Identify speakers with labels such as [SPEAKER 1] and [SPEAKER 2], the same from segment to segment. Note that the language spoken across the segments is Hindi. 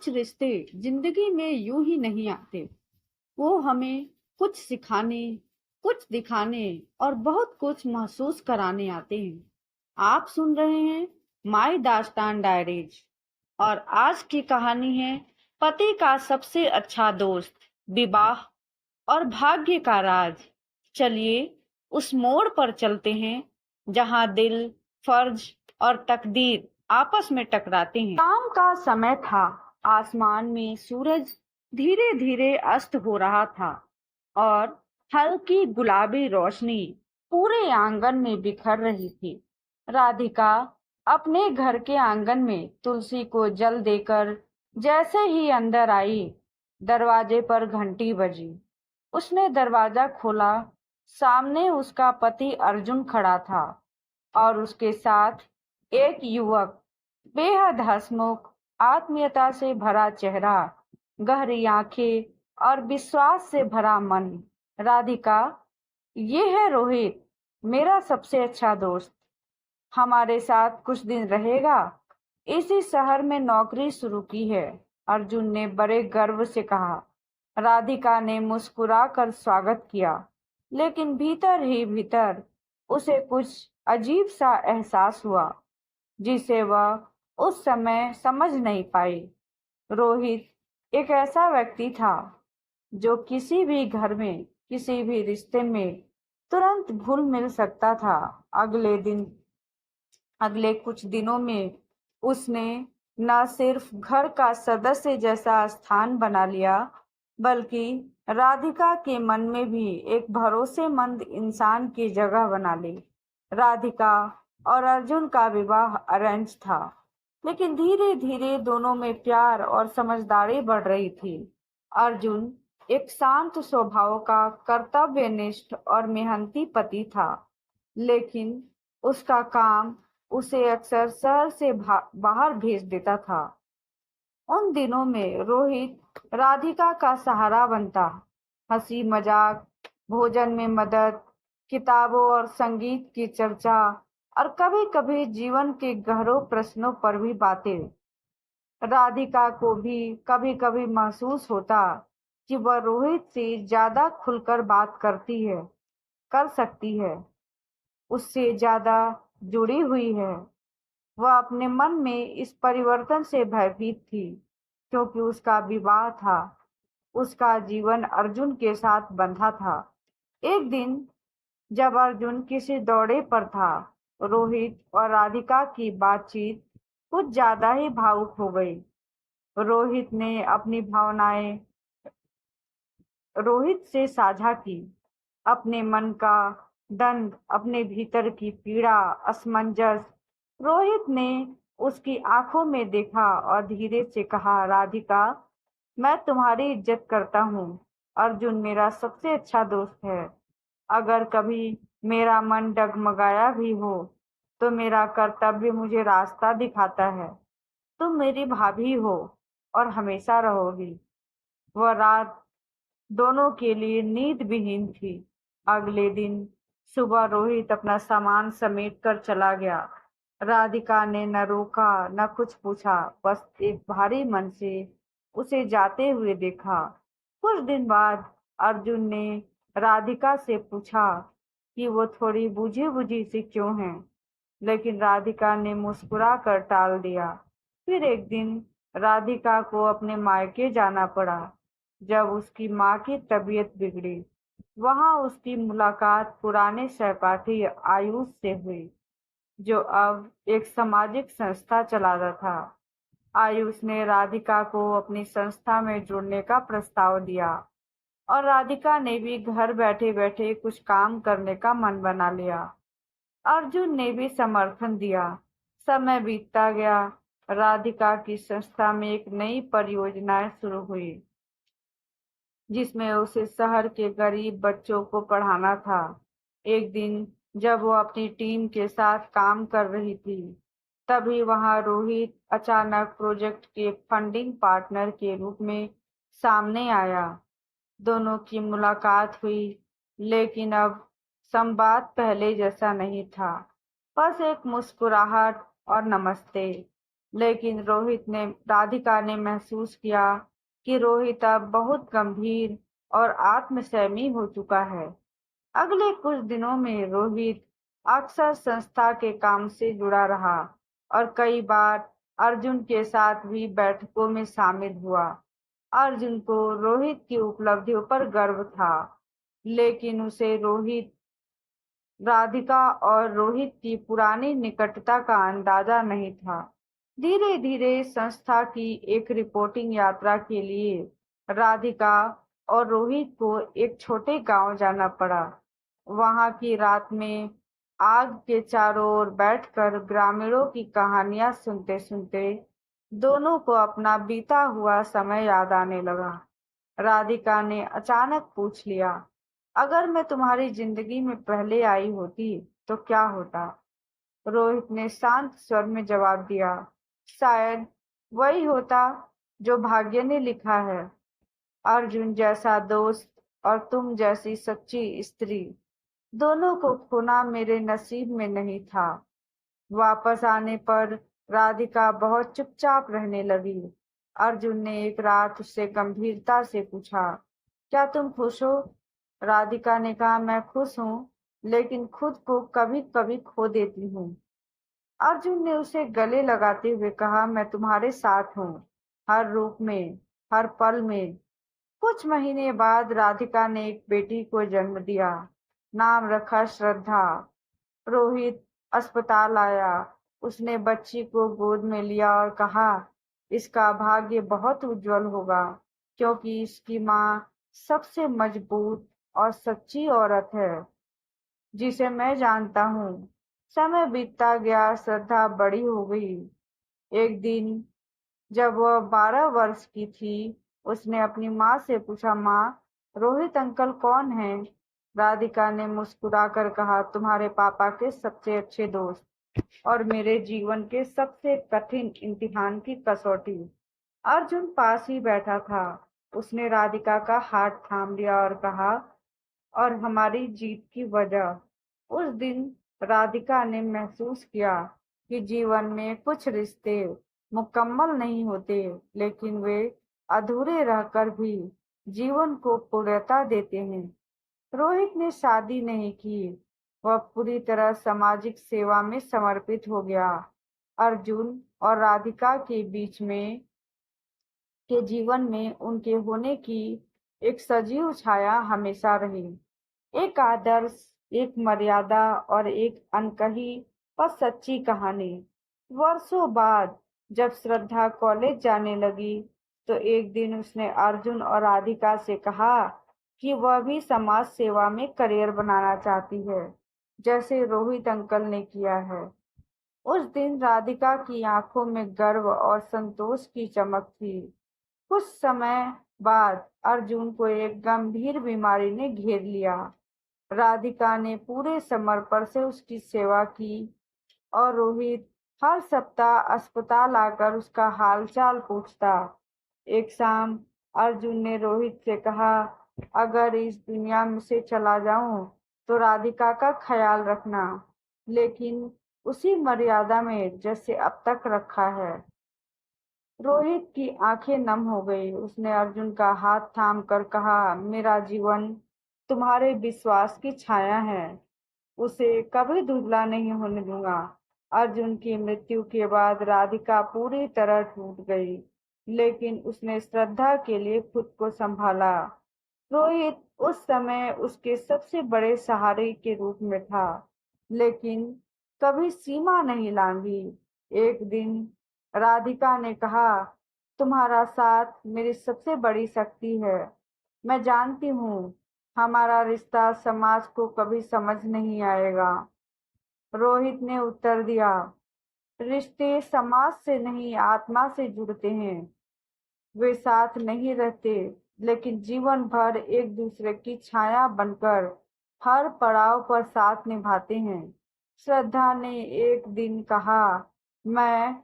[SPEAKER 1] कुछ रिश्ते जिंदगी में यूं ही नहीं आते। वो हमें कुछ सिखाने, कुछ दिखाने और बहुत कुछ महसूस कराने आते हैं। आप सुन रहे हैं माई दास्तान डायरीज और आज की कहानी है पति का सबसे अच्छा दोस्त, विवाह और भाग्य का राज। चलिए उस मोड़ पर चलते हैं जहां दिल, फर्ज और तकदीर आपस में टकराते हैं। शाम का समय था। आसमान में सूरज धीरे धीरे अस्त हो रहा था और हल्की गुलाबी रोशनी पूरे आंगन में बिखर रही थी। राधिका अपने घर के आंगन में तुलसी को जल देकर जैसे ही अंदर आई, दरवाजे पर घंटी बजी। उसने दरवाजा खोला। सामने उसका पति अर्जुन खड़ा था और उसके साथ एक युवक, बेहद हंसमुख, आत्मीयता से भरा चेहरा, गहरी आंखें और विश्वास से भरा मन। राधिका, ये है रोहित, मेरा सबसे अच्छा दोस्त। हमारे साथ कुछ दिन रहेगा। इसी शहर में नौकरी शुरू की है, अर्जुन ने बड़े गर्व से कहा। राधिका ने मुस्कुराकर स्वागत किया, लेकिन भीतर ही भीतर उसे कुछ अजीब सा एहसास हुआ जिसे वह उस समय समझ नहीं पाई। रोहित एक ऐसा व्यक्ति था जो किसी भी घर में, किसी भी रिश्ते में तुरंत घुल मिल सकता था। अगले कुछ दिनों में उसने न सिर्फ घर का सदस्य जैसा स्थान बना लिया, बल्कि राधिका के मन में भी एक भरोसेमंद इंसान की जगह बना ली। राधिका और अर्जुन का विवाह अरेंज था, लेकिन धीरे धीरे दोनों में प्यार और समझदारी बढ़ रही थी। अर्जुन एक शांत स्वभाव का कर्तव्यनिष्ठ और मेहनती पति था, लेकिन उसका काम उसे अक्सर शहर से बाहर भेज देता था। उन दिनों में रोहित राधिका का सहारा बनता। हंसी मजाक, भोजन में मदद, किताबों और संगीत की चर्चा और कभी कभी जीवन के गहरे प्रश्नों पर भी बातें। राधिका को भी कभी कभी महसूस होता कि वह रोहित से ज्यादा खुलकर बात कर सकती है, उससे ज्यादा जुड़ी हुई है। वह अपने मन में इस परिवर्तन से भयभीत थी, क्योंकि उसका विवाह था, उसका जीवन अर्जुन के साथ बंधा था। एक दिन जब अर्जुन किसी दौरे पर था, रोहित और राधिका की बातचीत कुछ ज्यादा ही भावुक हो गई। रोहित ने अपनी भावनाएं रोहित से साझा की, अपने मन का दर्द, अपने भीतर की पीड़ा, असमंजस। रोहित ने उसकी आंखों में देखा और धीरे से कहा, राधिका, मैं तुम्हारी इज्जत करता हूँ। अर्जुन मेरा सबसे अच्छा दोस्त है। अगर कभी मेरा मन डगमगाया भी हो, तो मेरा कर्तव्य मुझे रास्ता दिखाता है। तुम मेरी भाभी हो और हमेशा रहोगी। वह रात दोनों के लिए नींद विहीन थी। अगले दिन सुबह रोहित अपना सामान समेट कर चला गया। राधिका ने न रोका न कुछ पूछा, बस एक भारी मन से उसे जाते हुए देखा। कुछ दिन बाद अर्जुन ने राधिका से पूछा कि वो थोड़ी बुझी बुझी सी क्यों है, लेकिन राधिका ने मुस्कुरा कर टाल दिया। फिर एक दिन राधिका को अपने मायके जाना पड़ा। जब उसकी माँ की तबीयत बिगड़ी, वहां उसकी मुलाकात पुराने सहपाठी आयुष से हुई, जो अब एक सामाजिक संस्था चलाता था। आयुष ने राधिका को अपनी संस्था में जुड़ने का प्रस्ताव दिया और राधिका ने भी घर बैठे बैठे कुछ काम करने का मन बना लिया। अर्जुन ने भी समर्थन दिया। समय बीतता गया। राधिका की संस्था में एक नई परियोजना शुरू हुई, जिसमें उसे शहर के गरीब बच्चों को पढ़ाना था। एक दिन जब वो अपनी टीम के साथ काम कर रही थी, तभी वहां रोहित अचानक प्रोजेक्ट के फंडिंग पार्टनर के रूप में सामने आया। दोनों की मुलाकात हुई, लेकिन अब संवाद पहले जैसा नहीं था। बस एक मुस्कुराहट और नमस्ते। लेकिन राधिका ने महसूस किया कि रोहित अब बहुत गंभीर और आत्मसंयमी हो चुका है। अगले कुछ दिनों में रोहित अक्सर संस्था के काम से जुड़ा रहा और कई बार अर्जुन के साथ भी बैठकों में शामिल हुआ। अर्जुन को रोहित की उपलब्धियों पर गर्व था, लेकिन उसे रोहित राधिका और रोहित की पुरानी निकटता का अंदाजा नहीं था। धीरे धीरे संस्था की एक रिपोर्टिंग यात्रा के लिए राधिका और रोहित को एक छोटे गांव जाना पड़ा। वहां की रात में आग के चारों ओर बैठकर ग्रामीणों की कहानियां सुनते सुनते दोनों को अपना बीता हुआ समय याद आने लगा। राधिका ने अचानक पूछ लिया, अगर मैं तुम्हारी जिंदगी में पहले आई होती तो क्या होता? रोहित ने शांत स्वर में जवाब दिया, शायद वही होता जो भाग्य ने लिखा है। अर्जुन जैसा दोस्त और तुम जैसी सच्ची स्त्री, दोनों को खोना मेरे नसीब में नहीं था। वापस आने पर राधिका बहुत चुपचाप रहने लगी। अर्जुन ने एक रात उससे गंभीरता से पूछा, क्या तुम खुश हो? राधिका ने कहा, मैं खुश हूँ, लेकिन खुद को कभी कभी खो देती हूँ। अर्जुन ने उसे गले लगाते हुए कहा, मैं तुम्हारे साथ हूँ, हर रूप में, हर पल में। कुछ महीने बाद राधिका ने एक बेटी को जन्म दिया। नाम रखा श्रद्धा। रोहित अस्पताल आया। उसने बच्ची को गोद में लिया और कहा, इसका भाग्य बहुत उज्जवल होगा, क्योंकि इसकी माँ सबसे मजबूत और सच्ची औरत है जिसे मैं जानता हूँ। समय बीतता गया, श्रद्धा बड़ी हो गई। एक दिन जब वह 12 वर्ष की थी, उसने अपनी माँ से पूछा, माँ, रोहित अंकल कौन है? राधिका ने मुस्कुराकर कहा, तुम्हारे पापा के सबसे अच्छे दोस्त और मेरे जीवन के सबसे कठिन इम्तिहान की कसौटी। अर्जुन पास ही बैठा था। उसने राधिका का हाथ थाम लिया और कहा, और हमारी जीत की वजह। उस दिन राधिका ने महसूस किया कि जीवन में कुछ रिश्ते मुकम्मल नहीं होते, लेकिन वे अधूरे रहकर भी जीवन को पूर्णता देते हैं। रोहित ने शादी नहीं की। वह पूरी तरह सामाजिक सेवा में समर्पित हो गया। अर्जुन और राधिका के बीच में के जीवन में उनके होने की एक सजीव छाया हमेशा रही। एक आदर्श, एक मर्यादा और एक अनकही और सच्ची कहानी। वर्षों बाद जब श्रद्धा कॉलेज जाने लगी, तो एक दिन उसने अर्जुन और राधिका से कहा कि वह भी समाज सेवा में करियर बनाना चाहती है, जैसे रोहित अंकल ने किया है। उस दिन राधिका की आंखों में गर्व और संतोष की चमक थी। कुछ समय बाद अर्जुन को एक गंभीर बीमारी ने घेर लिया। राधिका ने पूरे समर्पण से उसकी सेवा की और रोहित हर सप्ताह अस्पताल आकर उसका हालचाल पूछता। एक शाम अर्जुन ने रोहित से कहा, अगर इस दुनिया में से चला जाऊं तो राधिका का ख्याल रखना, लेकिन उसी मर्यादा में जैसे अब तक रखा है। रोहित की आंखें नम हो गई। उसने अर्जुन का हाथ थाम कर कहा, मेरा जीवन तुम्हारे विश्वास की छाया है, उसे कभी धुंधला नहीं होने दूंगा। अर्जुन की मृत्यु के बाद राधिका पूरी तरह टूट गई, लेकिन उसने श्रद्धा के लिए खुद को संभाला। रोहित उस समय उसके सबसे बड़े सहारे के रूप में था, लेकिन कभी सीमा नहीं लांघी। एक दिन राधिका ने कहा, तुम्हारा साथ मेरी सबसे बड़ी शक्ति है। मैं जानती हूँ हमारा रिश्ता समाज को कभी समझ नहीं आएगा। रोहित ने उत्तर दिया, रिश्ते समाज से नहीं आत्मा से जुड़ते हैं। वे साथ नहीं रहते, लेकिन जीवन भर एक दूसरे की छाया बनकर हर पड़ाव पर साथ निभाते हैं। श्रद्धा ने एक दिन कहा, मैं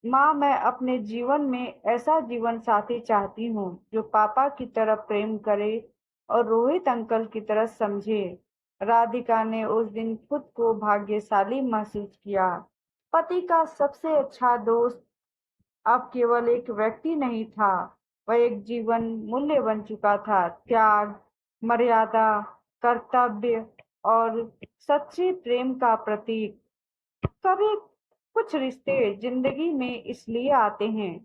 [SPEAKER 1] मैं अपने जीवन में ऐसा जीवन साथी चाहती हूँ जो पापा की तरह प्रेम करे और रोहित अंकल की तरह समझे। राधिका ने उस दिन खुद को भाग्यशाली महसूस किया। पति का सबसे अच्छा दोस्त अब केवल एक व्यक्ति नहीं था, वह एक जीवन मूल्य बन चुका था। त्याग, मर्यादा, कर्तव्य और सच्चे प्रेम का प्रतीक। कभी कुछ रिश्ते जिंदगी में इसलिए आते हैं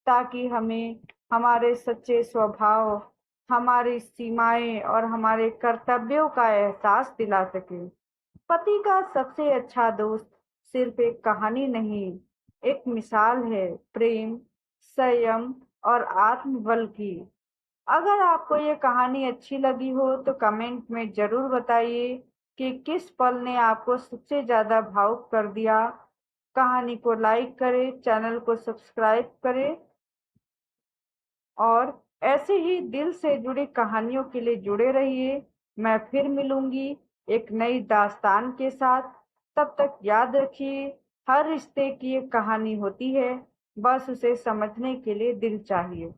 [SPEAKER 1] ताकि हमें हमारे सच्चे स्वभाव, हमारी सीमाएं और हमारे कर्तव्यों का एहसास दिला सके। पति का सबसे अच्छा दोस्त सिर्फ एक कहानी नहीं, एक मिसाल है प्रेम, संयम और आत्मबल की। अगर आपको ये कहानी अच्छी लगी हो तो कमेंट में जरूर बताइए कि किस पल ने आपको सबसे ज्यादा भावुक कर दिया। कहानी को लाइक करें, चैनल को सब्सक्राइब करें और ऐसे ही दिल से जुड़ी कहानियों के लिए जुड़े रहिए। मैं फिर मिलूंगी एक नई दास्तान के साथ। तब तक याद रखिए, हर रिश्ते की एक कहानी होती है, बस उसे समझने के लिए दिल चाहिए।